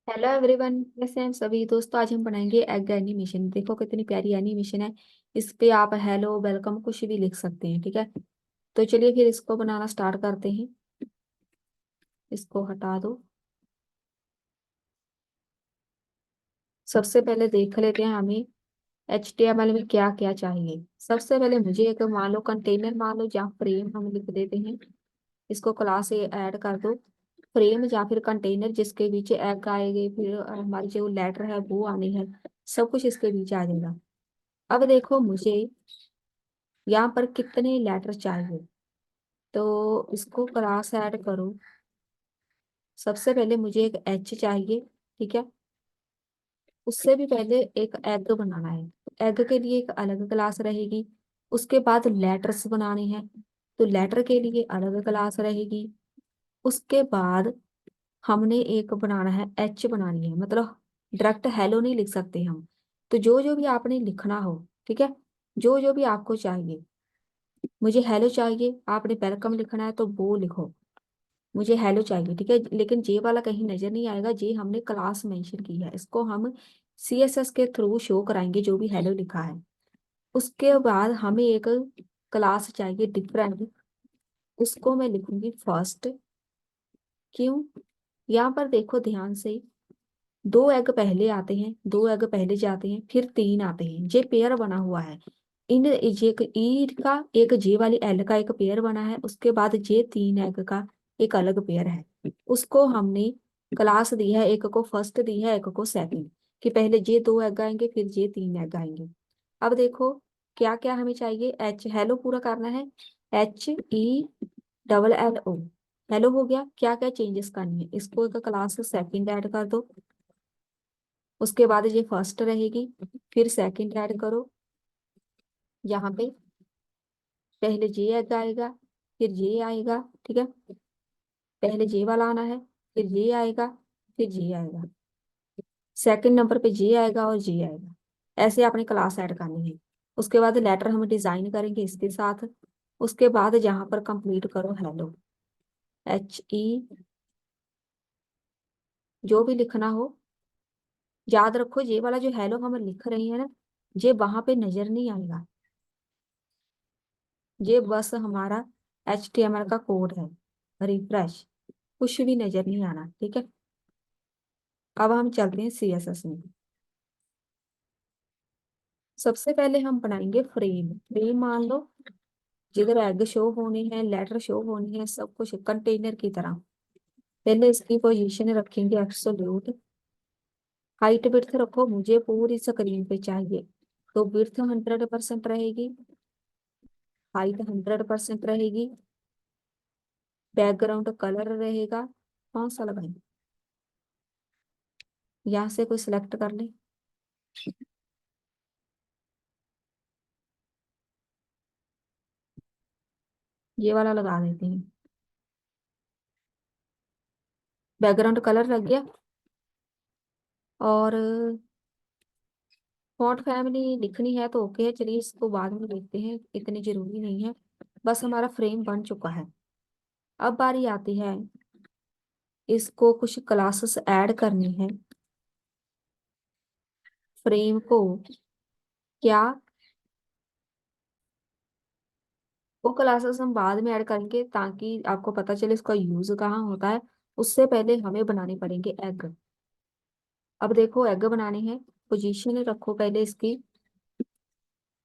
Hello everyone, कैसे हैं सभी दोस्तों। आज हम बनाएंगे एग एनिमेशन। देखो कितनी प्यारी एनिमेशन है। इस पे आप हेलो वेलकम कुछ भी लिख सकते हैं, ठीक है। तो चलिए फिर इसको बनाना स्टार्ट करते हैं। इसको हटा दो। सबसे पहले देख लेते हैं हमें HTML में क्या क्या चाहिए। सबसे पहले मुझे एक मान लो कंटेनर मान लो, जहाँ फ्रेम हम लिख देते हैं। इसको क्लास से ऐड कर दो। फ्रेम या फिर कंटेनर जिसके बीच एग आएगी, फिर हमारी जो लेटर है वो आनी है। सब कुछ इसके बीच आ जाएगा। अब देखो मुझे यहाँ पर कितने लेटर चाहिए, तो इसको क्लास ऐड करो। सबसे पहले मुझे एक एच चाहिए, ठीक है। उससे भी पहले एक एग बनाना है, तो एग के लिए एक अलग क्लास रहेगी। उसके बाद लेटर्स बनाने हैं, तो लेटर के लिए अलग क्लास रहेगी। उसके बाद हमने एक बनाना है, एच बनानी है, मतलब डायरेक्ट हेलो नहीं लिख सकते हम। तो जो जो भी आपने लिखना हो, ठीक है, जो जो भी आपको चाहिए। मुझे हेलो चाहिए, आपने वेलकम लिखना है तो वो लिखो। मुझे हेलो चाहिए, ठीक है, लेकिन जे वाला कहीं नजर नहीं आएगा। जे हमने क्लास मेंशन की है, इसको हम CSS के थ्रू शो कराएंगे जो भी हेलो लिखा है। उसके बाद हमें एक क्लास चाहिए डिफरेंट। उसको मैं लिखूंगी फर्स्ट। क्यों? यहाँ पर देखो ध्यान से, दो एग पहले आते हैं, दो एग पहले जाते हैं, फिर तीन आते हैं। जे पेयर बना हुआ है। इन जे ई का एक जे वाली एल का एक पेयर बना है, उसके बाद जे तीन एग का एक अलग पेयर है। उसको हमने क्लास दी है, एक को फर्स्ट दी है, एक को सेकंड। कि पहले जे दो एग आएंगे, फिर जे तीन एग आएंगे। अब देखो क्या क्या हमें चाहिए। एच हेलो पूरा करना है। HELLO हेलो हो गया। क्या क्या चेंजेस करनी है, इसको एक क्लास सेकंड ऐड कर दो। उसके बाद ये फर्स्ट रहेगी, फिर सेकंड ऐड करो। यहाँ पे पहले जे आएगा, फिर जे आएगा, ठीक है। पहले जे वाला आना है, फिर जे आएगा, फिर जे आएगा। सेकंड नंबर पे जे आएगा और जे आएगा। ऐसे आपने क्लास ऐड करनी है। उसके बाद लेटर हम डिजाइन करेंगे इसके साथ। उसके बाद जहां पर कंप्लीट करो हेलो, HE, जो भी लिखना हो। याद रखो ये वाला जो हेलो हम लिख रहे हैं ना, ये वहां पे नजर नहीं आएगा। ये बस हमारा HTML का कोड है। रिफ्रेश, कुछ भी नजर नहीं आना, ठीक है। अब हम चलते हैं CSS में। सबसे पहले हम बनाएंगे फ्रेम। फ्रेम मान लो जिधर एग शो होने हैं, लेटर शो होनी है, सब कुछ कंटेनर की तरह। पहले इसकी पोजीशन रखेंगे एब्सोल्यूट। हाइट विड्थ रखो, मुझे पूरी स्क्रीन पे चाहिए। तो विड्थ 100% रहेगी, हाइट 100% रहेगी। बैकग्राउंड कलर रहेगा, कौन सा लगाएं? यहाँ से कोई सिलेक्ट कर ले। ये वाला लगा देते हैं। बैकग्राउंड कलर लग गया। और फॉन्ट फैमिली लिखनी है तो ओके है, चलिए इसको बाद में देखते हैं, इतनी जरूरी नहीं है। बस हमारा फ्रेम बन चुका है। अब बारी आती है, इसको कुछ क्लासेस ऐड करनी है। फ्रेम को क्या, वो क्लासेस हम बाद में ऐड करेंगे ताकि आपको पता चले इसका यूज कहाँ होता है। उससे पहले हमें बनाने पड़ेंगे एग। अब देखो एग बनाने हैं। पोजीशन रखो पहले इसकी।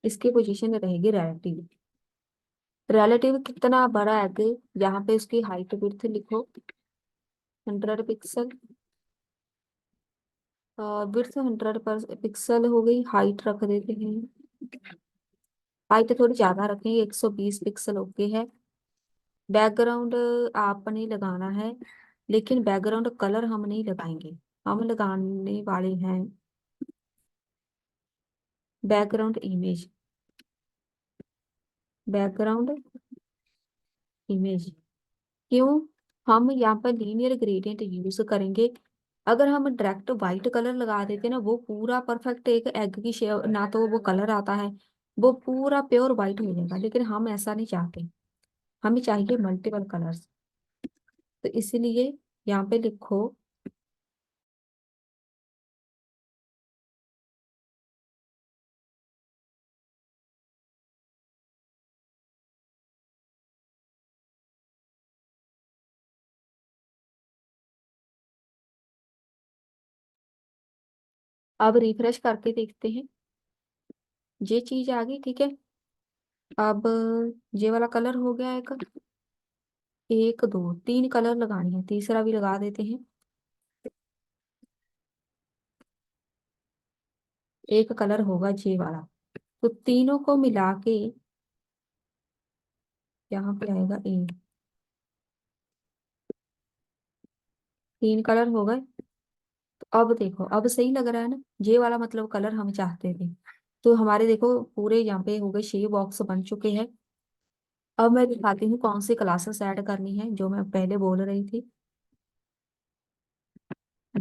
इसकी पोजीशन रहेगी रिलेटिव। रिलेटिव कितना बड़ा एग, यहाँ पे उसकी हाइट विड्थ लिखो 100 पिक्सल। विड्थ 100 पिक्सल हो गई। हाइट रख देते हैं, हाइट थोड़ी ज्यादा रखेंगे, 120 पिक्सल ओके है। बैकग्राउंड आपने लगाना है, लेकिन बैकग्राउंड कलर हम नहीं लगाएंगे। हम लगाने वाले हैं बैकग्राउंड इमेज। Background image. क्यों? हम यहाँ पर लीनियर ग्रेडियंट यूज करेंगे। अगर हम डायरेक्ट वाइट कलर लगा देते ना, वो पूरा परफेक्ट एक एग की शेप, ना तो वो कलर आता है, वो पूरा प्योर वाइट मिलेगा। लेकिन हम ऐसा नहीं चाहते, हमें चाहिए मल्टीपल कलर्स। तो इसीलिए यहाँ पे लिखो अब रिफ्रेश करके देखते हैं, ये चीज आ गई, ठीक है। अब ये वाला कलर हो गया एक, एक दो तीन कलर लगानी है, तीसरा भी लगा देते हैं। एक कलर होगा ये वाला, तो तीनों को मिला के यहाँ पे आएगा ए। तीन कलर हो गए। तो अब देखो, अब सही लग रहा है ना, ये वाला मतलब कलर हम चाहते थे। तो हमारे देखो पूरे यहाँ पे हो गए, 6 बॉक्स बन चुके हैं। अब मैं दिखाती हूँ कौन सी क्लासेस ऐड करनी है, जो मैं पहले बोल रही थी।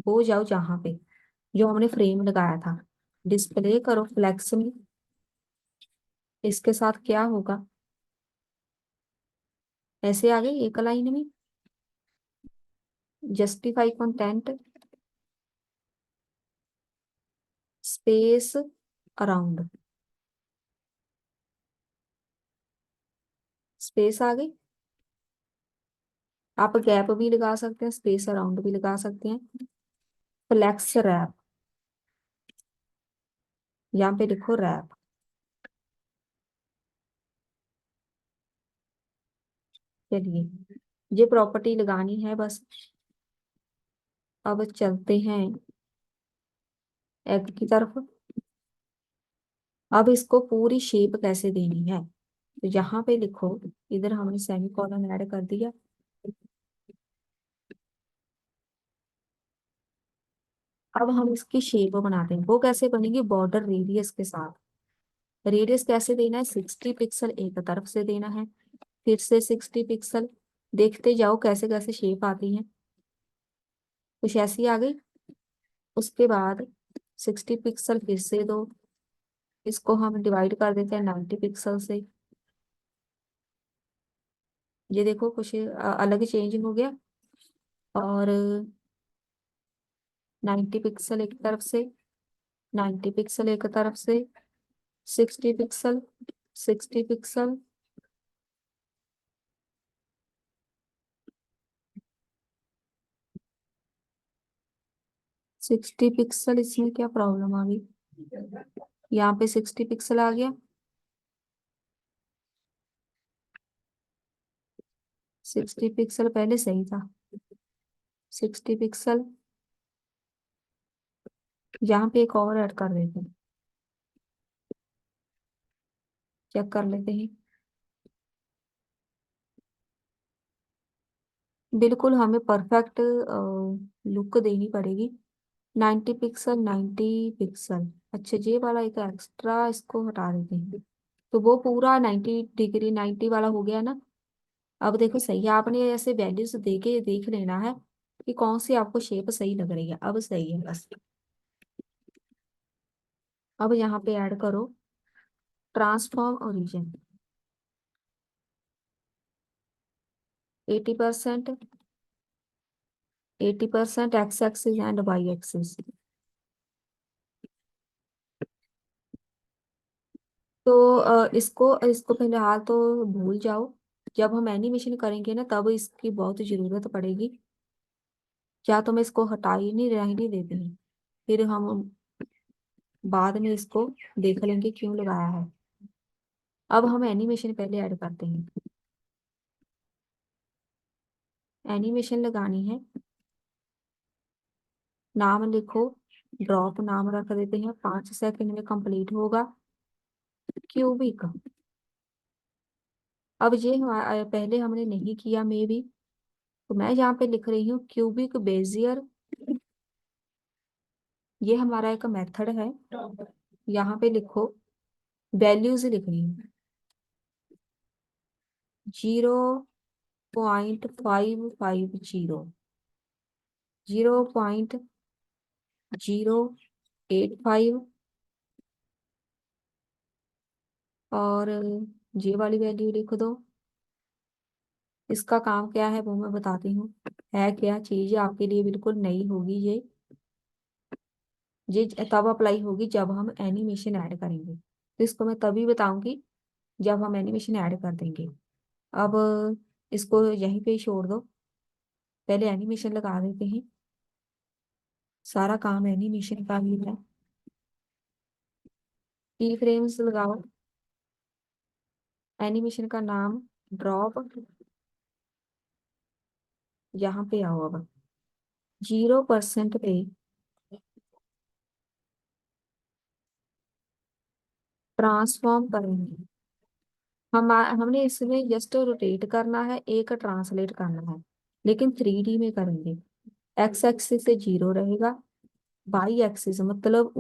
वो जाओ जहाँ पे जो हमने फ्रेम लगाया था, डिस्प्ले करो फ्लेक्स में। इसके साथ क्या होगा, ऐसे आ गई एक लाइन में, justify content space around, space आ गई। आप गैप भी लगा सकते हैं, स्पेस अराउंड भी लगा सकते हैं। फ्लेक्स रैप, यहाँ पे लिखो रैप। चलिए, ये प्रॉपर्टी लगानी है बस। अब चलते हैं एग की तरफ। अब इसको पूरी शेप कैसे देनी है, तो यहाँ पे लिखो, इधर हमने सेमी कॉलन ऐड कर दिया। अब हम इसकी शेप बनाते हैं, वो कैसे बनेगी, बॉर्डर रेडियस के साथ। रेडियस कैसे देना है, 60 पिक्सल एक तरफ से देना है, फिर से 60 पिक्सल। देखते जाओ कैसे कैसे शेप आती है, कुछ ऐसी आ गई। उसके बाद 60 पिक्सल फिर से दो, इसको हम डिवाइड कर देते हैं 90 पिक्सल से। ये देखो कुछ अलग चेंज हो गया। और 90 पिक्सल एक तरफ से, 90 पिक्सल एक तरफ से, 60 पिक्सल, 60 पिक्सल। 60 पिक्सल, इसमें क्या प्रॉब्लम आ गई, यहाँ पे 60 पिक्सल आ गया। 60 पिक्सल पहले सही था। 60 पिक्सल, यहाँ पे एक और ऐड कर देते हैं, चेक कर लेते हैं। बिल्कुल हमें परफेक्ट लुक देनी पड़ेगी। 90 पिक्सल, 90 पिक्सल। अच्छा, ये वाला एक एक्स्ट्रा, इसको हटा देते हैं। तो वो पूरा 90 डिग्री, 90 वाला हो गया ना। अब देखो सही है, आपने ऐसे वैल्यूज दे के देख लेना है कि कौन सी आपको शेप सही लग रही है। अब सही है बस। अब यहाँ पे ऐड करो transform origin, 80%, 80% X axis and Y axis. तो इसको इसको फिलहाल तो भूल जाओ। जब हम एनिमेशन करेंगे ना, तब इसकी बहुत जरूरत पड़ेगी। क्या तो मैं इसको हटा ही नहीं, रहने देते हैं, फिर हम बाद में इसको देख लेंगे क्यों लगाया है। अब हम एनिमेशन पहले ऐड करते हैं। एनिमेशन लगानी है, नाम लिखो, ड्रॉप नाम रख देते हैं, 5 सेकंड में कंप्लीट होगा। क्यूबिक। अब ये पहले हमने नहीं किया मे भी, तो मैं यहाँ पे लिख रही हूँ क्यूबिक बेजियर। ये हमारा एक मेथड है। यहाँ पे लिखो, वैल्यूज लिखनी है, 0.550, 0.085, और ये वाली वैल्यू लिख दो। इसका काम क्या है वो मैं बताती हूँ। है क्या चीज आपके लिए बिल्कुल नई होगी ये तब अप्लाई होगी जब हम एनिमेशन ऐड करेंगे, तो इसको मैं तभी बताऊंगी जब हम एनिमेशन ऐड कर देंगे। अब इसको यहीं पे ही छोड़ दो, पहले एनिमेशन लगा देते हैं। सारा काम एनिमेशन का ही है। की फ्रेम्स लगाओ। एनिमेशन का नाम ड्रॉप। यहाँ पे आओ अब। 0% पे ट्रांसफॉर्म करेंगे। हमने इसमें जस्ट रोटेट करना है, एक ट्रांसलेट करना है, लेकिन 3D में करेंगे। एक्स एक्सिस से 0 रहेगा, वाई एक्सिस मतलब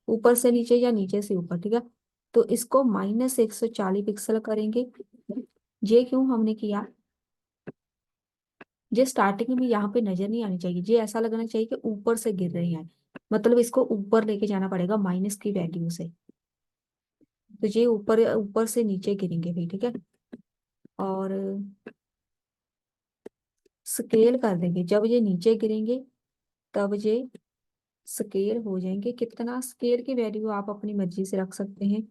ऊपर से नीचे या नीचे से ऊपर, ठीक है। तो इसको -140 पिक्सल करेंगे। ये क्यों हमने किया? ये स्टार्टिंग में यहाँ पे नजर नहीं आनी चाहिए, ये ऐसा लगना चाहिए कि ऊपर से गिर रही है। मतलब इसको ऊपर लेके जाना पड़ेगा माइनस की वैल्यू से। तो ये ऊपर ऊपर से नीचे गिरेंगे भी, ठीक है। और स्केल कर देंगे, जब ये नीचे गिरेंगे तब ये स्केल हो जाएंगे। कितना स्केल की वैल्यू आप अपनी मर्जी से रख सकते हैं,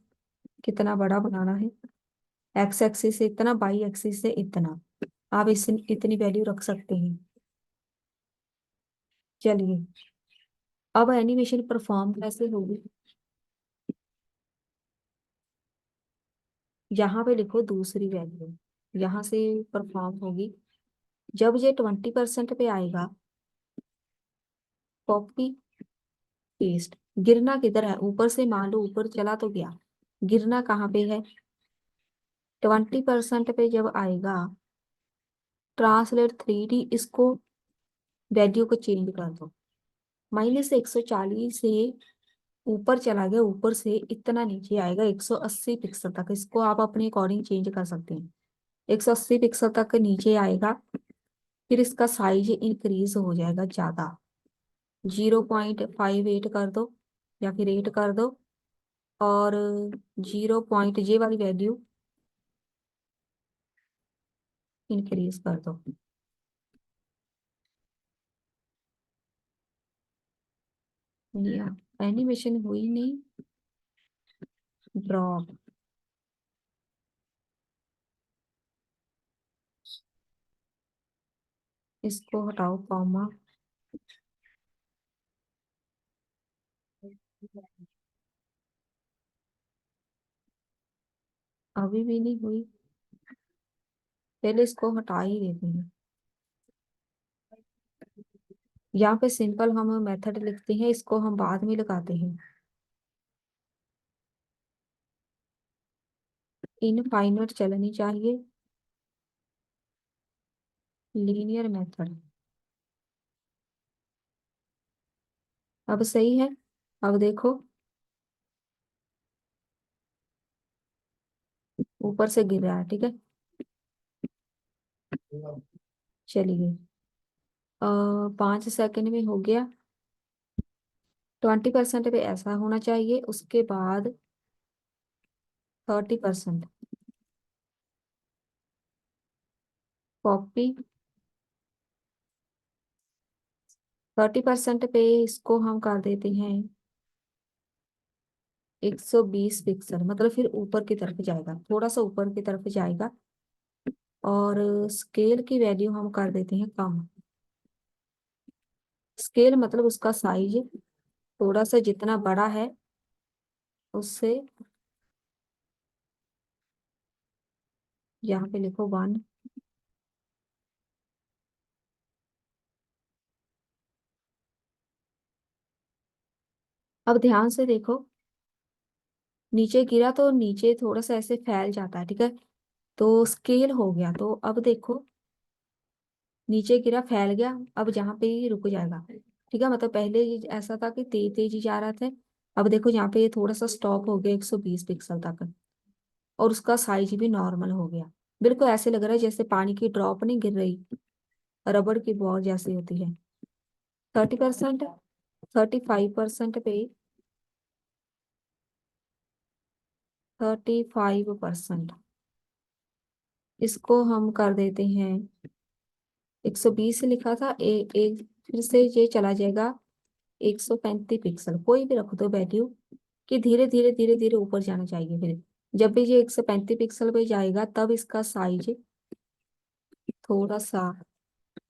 कितना बड़ा बनाना है। एक्स एक्सिस से इतना, वाई एक्सिस से इतना, आप इस इतनी वैल्यू रख सकते हैं। चलिए, अब एनिमेशन परफॉर्म कैसे होगी? यहाँ पे लिखो दूसरी वैल्यू, यहाँ से परफॉर्म होगी। जब ये 20% पे आएगा, कॉपी पेस्ट। गिरना किधर है? ऊपर से, मान लो ऊपर चला तो गया, गिरना कहाँ पे है? 20% पे जब आएगा, ट्रांसलेट 3D, इसको वैल्यू को चेंज कर दो। -140 से ऊपर चला गया, ऊपर से इतना नीचे आएगा 180 पिक्सल तक। इसको आप अपने अकॉर्डिंग चेंज कर सकते हैं। 180 पिक्सल तक नीचे आएगा, फिर इसका साइज इंक्रीज हो जाएगा ज्यादा। 0.58 कर दो या फिर 8 कर दो। और 0. जे वाली वैल्यू इंक्रीज कर दो। एनिमेशन हुई नहीं, ड्रॉप। इसको हटाओ कॉमा। अभी भी नहीं हुई, पहले इसको हटा ही देते हैं। यहाँ पे सिंपल हम मेथड लिखते हैं, इसको हम बाद में लगाते हैं। इनफाइनाइट चलनी चाहिए, लीनियर मेथड। अब सही है। अब देखो, ऊपर से गिर रहा है, ठीक है। चलिए, 5 सेकंड में हो गया। 20% पे ऐसा होना चाहिए, उसके बाद 30%। कॉपी। 30% पे इसको हम कर देते हैं 120 पिक्सल, मतलब फिर ऊपर की तरफ जाएगा, थोड़ा सा ऊपर की तरफ जाएगा। और स्केल की वैल्यू हम कर देते हैं कम। स्केल मतलब उसका साइज थोड़ा सा जितना बड़ा है उससे, यहाँ पे लिखो 1। अब ध्यान से देखो, नीचे गिरा तो नीचे थोड़ा सा ऐसे फैल जाता है, ठीक है। तो स्केल हो गया, तो अब देखो, नीचे गिरा फैल गया, अब जहाँ पे ही रुक जाएगा, ठीक है। मतलब पहले ऐसा था कि तेज तेज ही जा रहा था, अब देखो यहाँ पे ये थोड़ा सा स्टॉप हो गया 120 पिक्सल तक। और उसका साइज भी नॉर्मल हो गया। बिल्कुल ऐसे लग रहा है जैसे पानी की ड्रॉप नहीं गिर रही, रबड़ की बॉल जैसी होती है। 30%, 35% पे, 35%, इसको हम कर देते हैं 120 लिखा था, एक फिर से ये चला जाएगा 135 पिक्सल। कोई भी रख दो वैल्यू, कि धीरे धीरे धीरे धीरे ऊपर जाना चाहिए। फिर जब भी ये 135 पिक्सल पे जाएगा, तब इसका साइज थोड़ा सा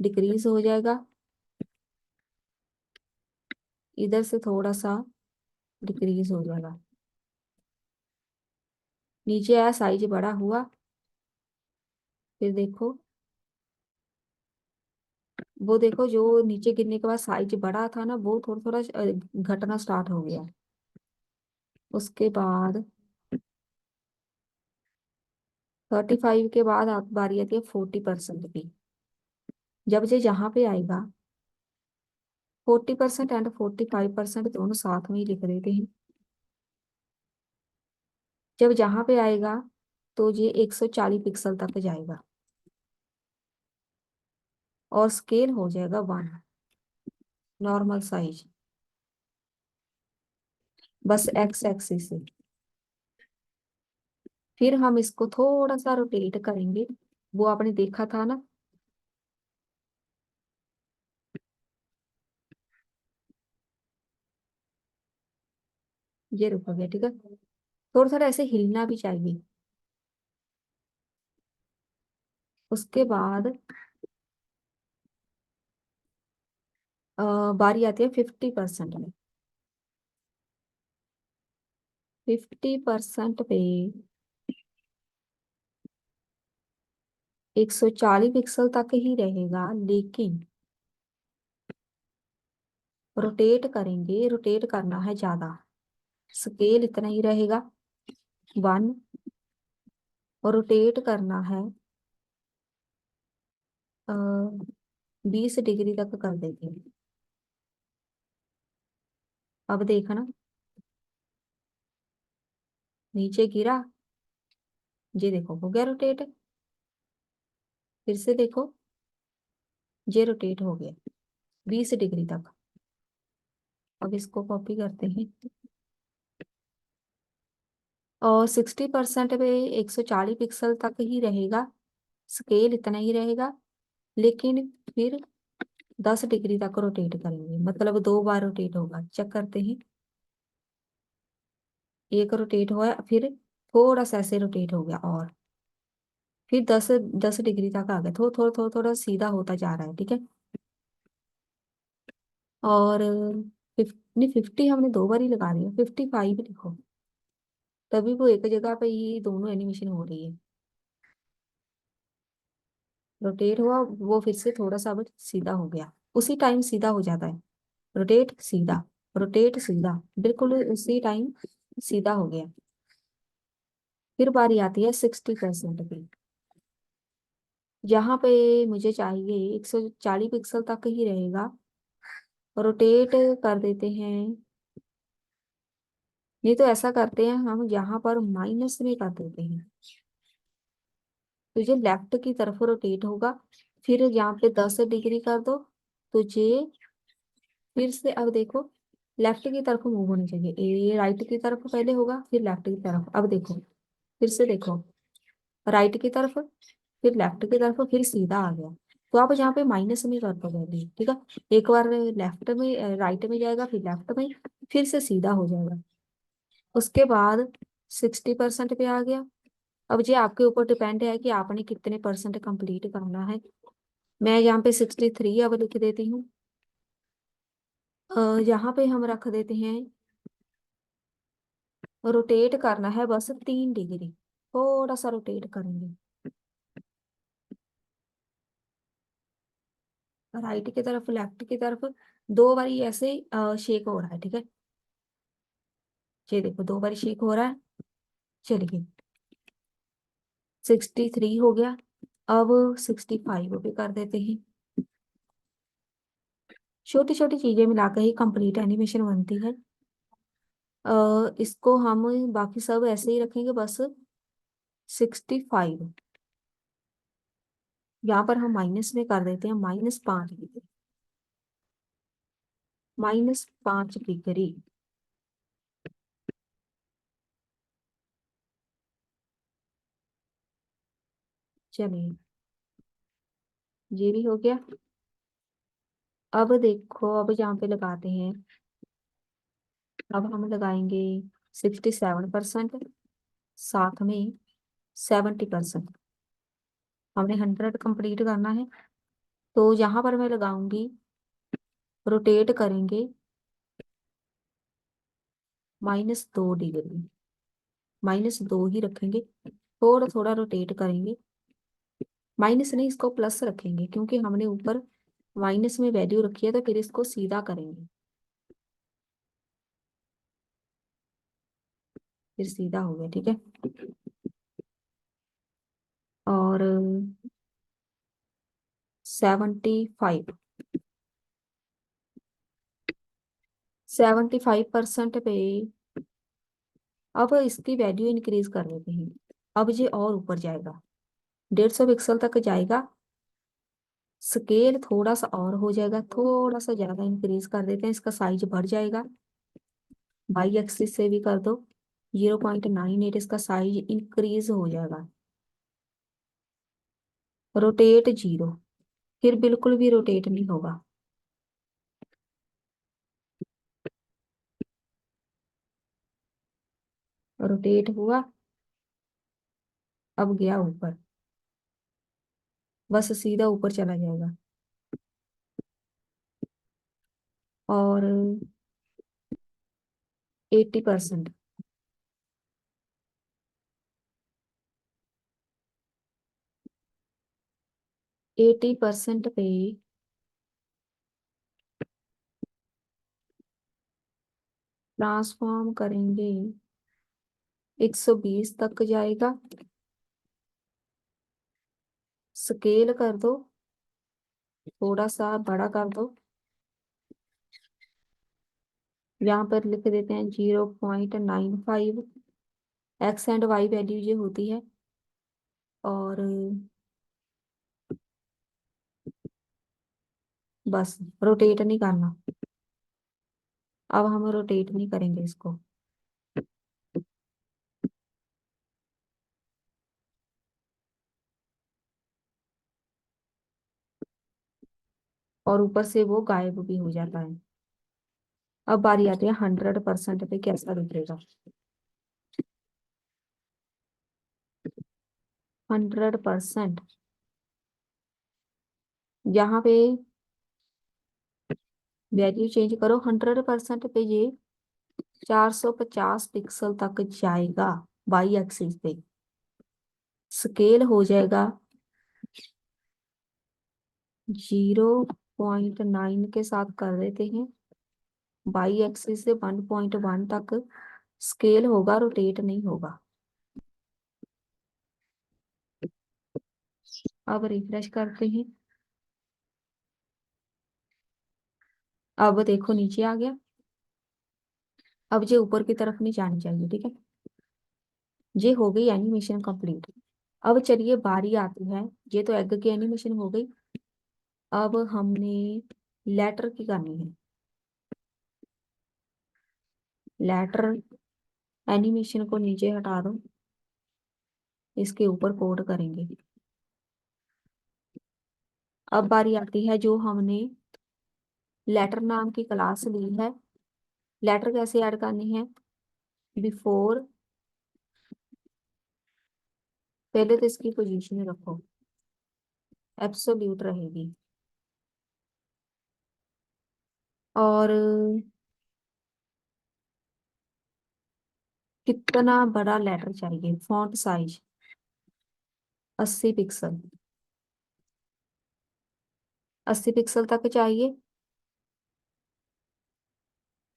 डिक्रीज हो जाएगा, इधर से थोड़ा सा डिक्रीज हो जाएगा। नीचे आया, साइज बड़ा हुआ। फिर देखो, वो देखो जो नीचे गिरने के बाद साइज बड़ा था ना, वो थोड़ा थोड़ा घटना स्टार्ट हो गया। उसके बाद 35 के बाद बारी आती है 40% की। जब ये यहाँ पे आएगा, 40% एंड 45% दोनों साथ में ही लिख देते हैं। जब यहाँ पे आएगा तो ये 140 पिक्सल तक जाएगा और स्केल हो जाएगा 1, नॉर्मल साइज, बस एक्स एक्सिस से। फिर हम इसको थोड़ा सा रोटेट करेंगे, वो आपने देखा था ना। ये रुक गया, ठीक है। थोड़ा थोड़ा ऐसे हिलना भी चाहिए। उसके बाद बारी आती है 50% में। 50% पे 140 पिक्सल तक ही रहेगा, लेकिन रोटेट करेंगे, रोटेट करना है ज्यादा। स्केल इतना ही रहेगा 1, और रोटेट करना है 20 डिग्री तक कर देंगे। अब देखना, नीचे गिरा, ये देखो हो गया रोटेट। फिर से देखो, ये रोटेट हो गया 20 डिग्री तक। अब इसको कॉपी करते हैं, और 60% पे 140 पिक्सल तक ही रहेगा, स्केल इतना ही रहेगा। लेकिन फिर 10 डिग्री तक रोटेट करेंगे, मतलब 2 बार रोटेट होगा। चेक करते हैं, एक रोटेट हुआ, फिर थोड़ा सा ऐसे रोटेट हो गया, और फिर 10 10 डिग्री तक आ गया। थोड़ा थोड़ा थोड़ा थोड़ा सीधा होता जा रहा है, ठीक है। और नहीं, 50 हमने 2 बार ही लगा दिया, 55 लिखो। तभी वो एक जगह पे ही दोनों एनिमेशन हो रही है। रोटेट हुआ, वो फिर से थोड़ा सा अब सीधा हो गया, उसी टाइम सीधा हो जाता है। रोटेट सीधा, रोटेट सीधा, बिल्कुल उसी टाइम सीधा हो गया। फिर बारी आती है 60% की। यहाँ पे मुझे चाहिए 140 पिक्सल तक ही रहेगा, रोटेट कर देते हैं। नहीं तो ऐसा करते हैं, हम यहाँ पर माइनस में कर देते हैं, तो ये लेफ्ट की तरफ रोटेट होगा। फिर यहाँ पे 10 डिग्री कर दो, तो ये फिर से, अब देखो, लेफ्ट की तरफ मूव होनी चाहिए। ये राइट की तरफ पहले होगा, फिर लेफ्ट की तरफ। अब देखो, फिर से देखो, राइट की तरफ, फिर लेफ्ट की तरफ, फिर सीधा आ गया। तो आप यहाँ पे माइनस में कर दो पहले, ठीक है। एक बार लेफ्ट में, राइट में जाएगा, फिर लेफ्ट में, फिर से सीधा हो जाएगा। उसके बाद 60% पे आ गया। अब ये आपके ऊपर डिपेंड है कि आपने कितने परसेंट कंप्लीट करना है। मैं यहाँ पे 63 अब लिख देती हूँ। यहाँ पे हम रख देते हैं, रोटेट करना है बस 3 डिग्री, थोड़ा सा रोटेट करेंगे राइट की तरफ, लेफ्ट की तरफ। 2 बारी ऐसे शेक हो रहा है, ठीक है। ये देखो 2 बारी शेक हो रहा है। चलिए, 63 हो गया। अब 65 भी कर देते हैं। छोटी छोटी चीजें मिलाकर ही कंप्लीट एनिमेशन बनती है। इसको हम बाकी सब ऐसे ही रखेंगे, बस 65। यहाँ पर हम माइनस में कर देते हैं -5 डिग्री, -5 डिग्री। चलिए, ये भी हो गया। अब देखो, अब यहाँ पे लगाते हैं, अब हम लगाएंगे 67%, साथ में 70%। हमने 100 कंप्लीट करना है, तो यहाँ पर मैं लगाऊंगी, रोटेट करेंगे -2 डिग्री। -2 ही रखेंगे, थोड़ा थोड़ा रोटेट करेंगे। माइनस नहीं, इसको प्लस रखेंगे क्योंकि हमने ऊपर माइनस में वैल्यू रखी है, तो फिर इसको सीधा करेंगे, फिर सीधा हो गया, ठीक है। और 75, 75% पे अब इसकी वैल्यू इंक्रीज कर देते हैं। अब ये और ऊपर जाएगा, 150 पिक्सल तक जाएगा। स्केल थोड़ा सा और हो जाएगा, थोड़ा सा ज्यादा इंक्रीज कर देते हैं, इसका साइज बढ़ जाएगा। बाई एक्सिस से भी कर दो, 0.98 इसका साइज इंक्रीज हो जाएगा। रोटेट 0, फिर बिल्कुल भी रोटेट नहीं होगा। रोटेट हुआ, अब गया ऊपर, बस सीधा ऊपर चला जाएगा। और 80%, 80% पे ट्रांसफॉर्म करेंगे, 120 तक जाएगा। स्केल कर दो, थोड़ा सा बड़ा कर दो। यहाँ पर लिख देते हैं 0.95। एक्स एंड वाई वैल्यू ये होती है। और बस, रोटेट नहीं करना। अब हम रोटेट नहीं करेंगे इसको। और ऊपर से वो गायब भी हो जाता है। अब बारी आती है 100% पे, कैसा दिखेगा। 100%, यहाँ पे वैल्यू चेंज करो। 100% पे ये 450 पिक्सल तक जाएगा बाई एक्सिस पे। स्केल हो जाएगा 0.9 के साथ कर देते हैं। बाई एक्सिस से 1.1 तक स्केल होगा, रोटेट नहीं होगा। अब रिफ्रेश करते हैं। अब देखो नीचे आ गया। अब ये ऊपर की तरफ नहीं जानी चाहिए, ठीक है। ये हो गई एनिमेशन कंप्लीट। अब चलिए बारी आती है, ये तो एग की एनिमेशन हो गई। अब हमने लेटर की करनी है। लेटर एनिमेशन को नीचे हटा दो, इसके ऊपर कोड करेंगे। अब बारी आती है, जो हमने लेटर नाम की क्लास ली है, लेटर कैसे ऐड करनी है। बिफोर, पहले तो इसकी पोजीशन रखो, एब्सोल्यूट रहेगी। और कितना बड़ा लेटर चाहिए, फॉन्ट साइज 80 पिक्सल, 80 पिक्सल तक चाहिए।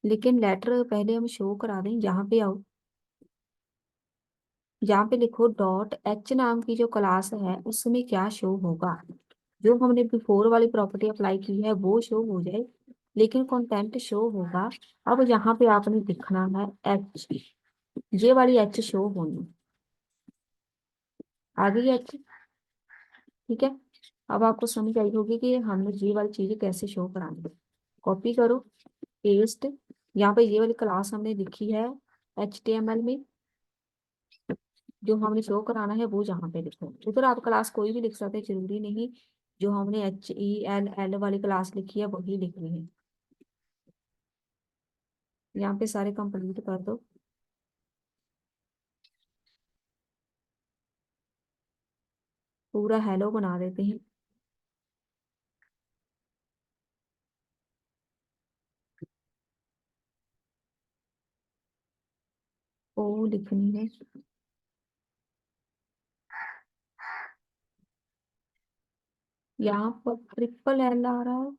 लेकिन लेटर पहले हम शो करा दें, जहाँ पे आओ, जहाँ पे लिखो डॉट एच नाम की जो क्लास है उसमें क्या शो होगा। जो हमने बिफोर वाली प्रॉपर्टी अप्लाई की है वो शो हो जाए, लेकिन कंटेंट शो होगा। अब यहाँ पे आपने लिखना है एच, ये वाली एच शो होनी। आ गई एच, ठीक है। अब आपको समझ आई होगी कि हमने ये वाली चीजें कैसे शो करानी है। कॉपी करो, पेस्ट, यहाँ पे ये वाली क्लास हमने लिखी है HTML में, जो हमने शो कराना है वो जहाँ पे लिखो। उधर आप क्लास कोई भी लिख सकते हैं, जरूरी नहीं जो हमने HELL वाली क्लास लिखी है वही लिखनी है। यहाँ पे सारे कंप्लीट कर दो। पूरा हेलो बना देते हैं। ओ लिखनी है। यहाँ पर ट्रिपल एल आ रहा है।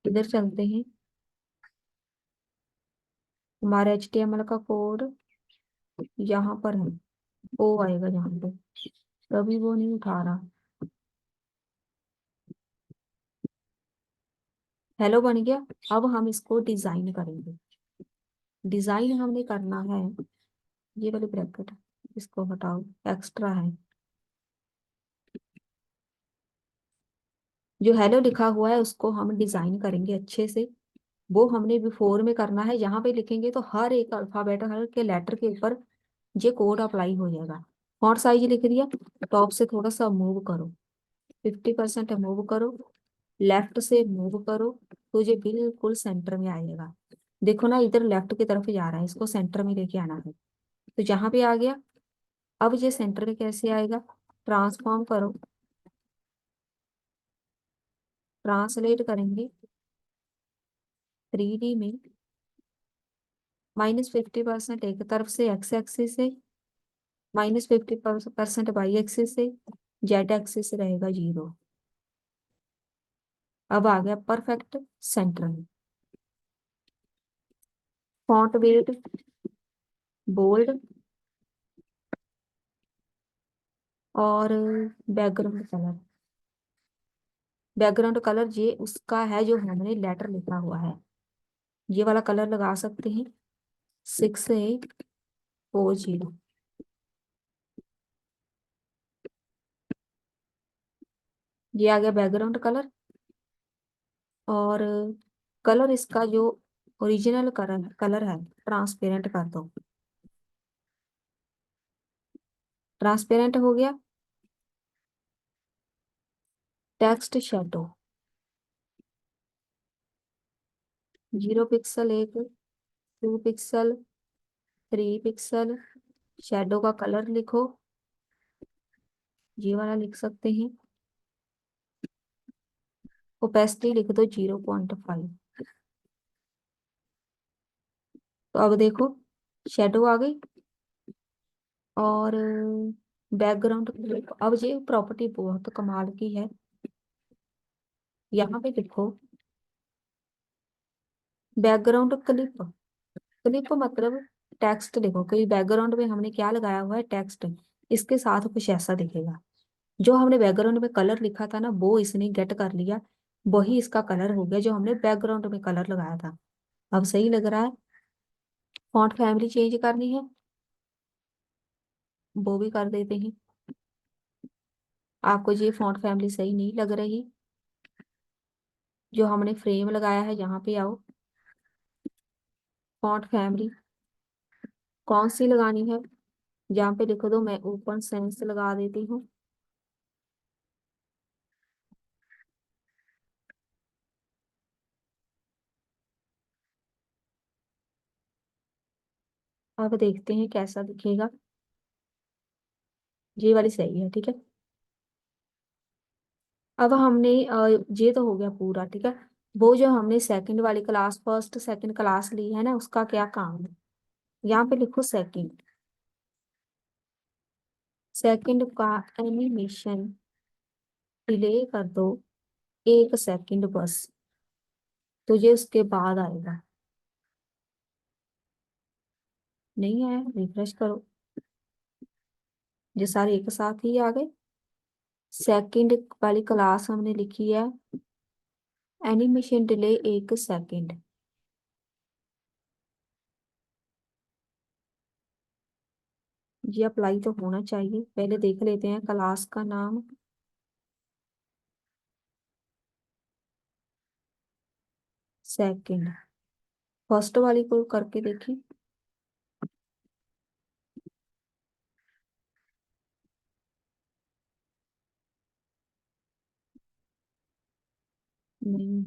इधर चलते हैं। हमारा HTML का कोड यहाँ पर है। ओ आएगा यहाँ पे। तभी वो नहीं उठा रहा। हेलो बन गया। अब हम इसको डिजाइन करेंगे। डिजाइन हमने करना है। ये वाली ब्रैकेट इसको हटाओ, एक्स्ट्रा है। जो हेलो लिखा हुआ है उसको हम डिजाइन करेंगे अच्छे से। वो हमने बिफोर में करना है। यहाँ पे लिखेंगे तो हर एक अल्फाबेट, हर के लेटर के ऊपर ये कोड अप्लाई हो जाएगा। फॉन्ट साइज लिख दिया। टॉप से थोड़ा सा मूव करो, 50% मूव करो, लेफ्ट से मूव करो, तो ये बिल्कुल सेंटर में आएगा। देखो ना, इधर लेफ्ट की तरफ जा रहा है, इसको सेंटर में लेके आना है। तो यहाँ पे आ गया। अब ये सेंटर में कैसे आएगा? ट्रांसफॉर्म करो, ट्रांसलेट करेंगे 3D में। -50% एक तरफ से एक्स एक्सिस से, -50% वाई एक्सिस से, जेड एक्सिस से रहेगा 0। अब आ गया परफेक्ट सेंटर में। फॉन्ट वेट बोल्ड, और बैकग्राउंड कलर, बैकग्राउंड कलर ये उसका है जो हमने लेटर लिखा हुआ है। ये वाला कलर लगा सकते हैं, 6840। ये आ गया बैकग्राउंड कलर। और कलर इसका जो ओरिजिनल कलर कलर है, ट्रांसपेरेंट कर दो। ट्रांसपेरेंट हो गया। टेक्स्ट शेडो 0 पिक्सल, एक 2 पिक्सल, 3 पिक्सल। शेडो का कलर लिखो, ये वाला लिख सकते हैं। ओपेसिटी लिख दो 0.5। तो अब देखो शेडो आ गई। और बैकग्राउंड, अब ये प्रॉपर्टी बहुत कमाल की है। यहाँ पे देखो, बैकग्राउंड क्लिप। क्लिप मतलब टेक्स्ट। देखो कि बैकग्राउंड में हमने क्या लगाया हुआ है, टेक्स्ट। इसके साथ कुछ ऐसा दिखेगा। जो हमने बैकग्राउंड में कलर लिखा था ना, वो इसने गेट कर लिया। वही इसका कलर हो गया जो हमने बैकग्राउंड में कलर लगाया था। अब सही लग रहा है। फॉन्ट फैमिली चेंज करनी है, वो भी कर देते हैं। आपको ये फॉन्ट फैमिली सही नहीं लग रही, जो हमने फ्रेम लगाया है, यहाँ पे आओ। फॉन्ट फैमिली कौन सी लगानी है? जहाँ पे लिखो दो, मैं ओपन सेंस लगा देती हूँ। अब देखते हैं कैसा दिखेगा। ये वाली सही है, ठीक है। अब हमने ये तो हो गया पूरा, ठीक है। वो जो हमने सेकंड वाली क्लास, फर्स्ट सेकंड क्लास ली है ना, उसका क्या काम है? यहाँ पे लिखो सेकंड। सेकंड का एनिमेशन डिले कर दो 1 सेकंड बस, तो ये उसके बाद आएगा। नहीं आया, रिफ्रेश करो। ये सारे एक साथ ही आ गए। सेकंड वाली क्लास हमने लिखी है, एनिमेशन डिले 1 सेकंड। ये अप्लाई तो होना चाहिए। पहले देख लेते हैं क्लास का नाम। सेकंड, फर्स्ट वाली को करके देखी। नहीं,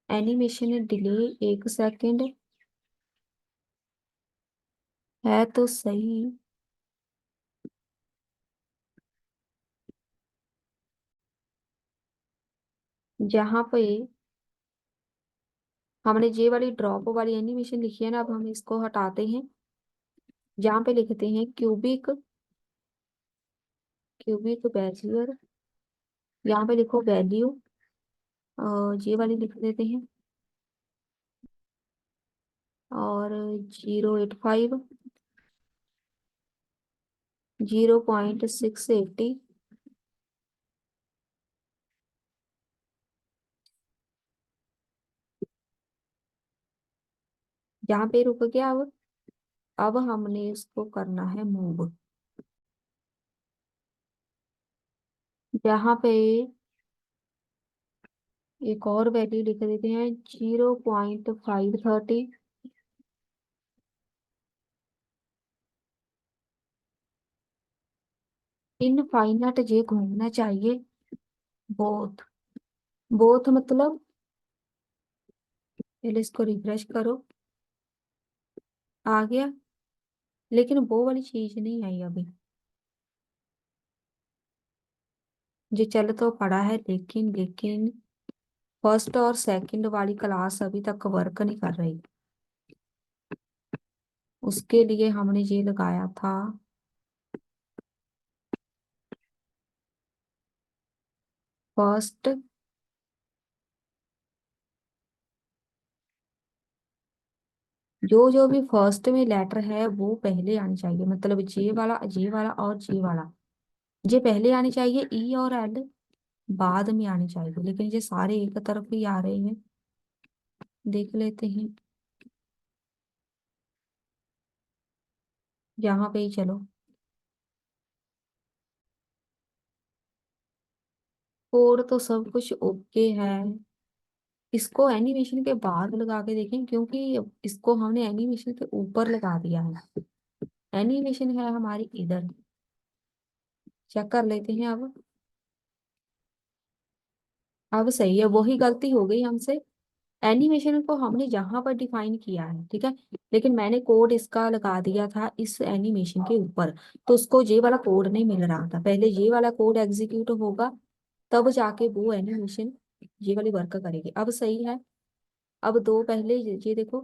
एनिमेशन डिले 1 सेकंड है तो सही। जहाँ पे हमने जे वाली ड्रॉप वाली एनिमेशन लिखी है ना, अब हम इसको हटाते हैं। जहाँ पे लिखते हैं क्यूबिक, क्यूबिक बेजियर, यहाँ पे लिखो वैल्यू, जे वाली लिख देते हैं, और 0.85, 0.680, जहाँ पे रुक गया। अब हमने इसको करना है मूव। जहाँ पे एक और वैल्यू लिख देते हैं, 0.530, इनफाइनाइट जे घूमना चाहिए। बोथ, बोथ मतलब, पहले इसको रिफ्रेश करो, आ गया। लेकिन वो वाली चीज नहीं आई अभी। जो चल तो पड़ा है, लेकिन फर्स्ट और सेकंड वाली क्लास अभी तक वर्क नहीं कर रही। उसके लिए हमने ये लगाया था फर्स्ट, जो जो भी फर्स्ट में लेटर है वो पहले आनी चाहिए, मतलब जे वाला, जे वाला और जे वाला। जे पहले आनी चाहिए, ई और एल बाद में आनी चाहिए, लेकिन ये सारे एक तरफ ही आ रहे हैं। देख लेते हैं, यहाँ पे ही चलो। कोड तो सब कुछ ओके है। इसको एनिमेशन के बाद लगा के देखें, क्योंकि इसको हमने एनिमेशन के ऊपर लगा दिया है। एनिमेशन है हमारी इधर। चेक कर लेते हैं अब। अब सही है, वही गलती हो गई हमसे। एनिमेशन को हमने जहां पर डिफाइन किया है, ठीक है, लेकिन मैंने कोड इसका लगा दिया था इस एनिमेशन के ऊपर। तो उसको ये वाला कोड नहीं मिल रहा था। पहले ये वाला कोड एग्जीक्यूट होगा, तब जाके वो एनिमेशन ये वाली वर्क करेगी। अब सही है। अब दो पहले ये देखो,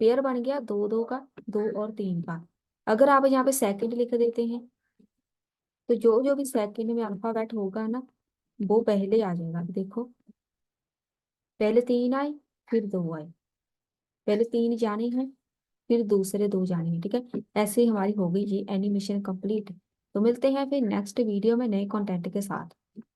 पेयर बन गया दो दो का, दो और तीन का। अगर आप यहाँ पे सेकंड लिख देते हैं, तो जो जो भी सेकंड में अल्फाबेट होगा ना, वो पहले आ जाएगा। देखो, पहले तीन आए, फिर दो आए। पहले तीन जाने हैं, फिर दूसरे दो जाने हैं, ठीक है। ऐसे ही हमारी हो गई ये एनिमेशन कंप्लीट। तो मिलते हैं फिर नेक्स्ट वीडियो में नए कंटेंट के साथ।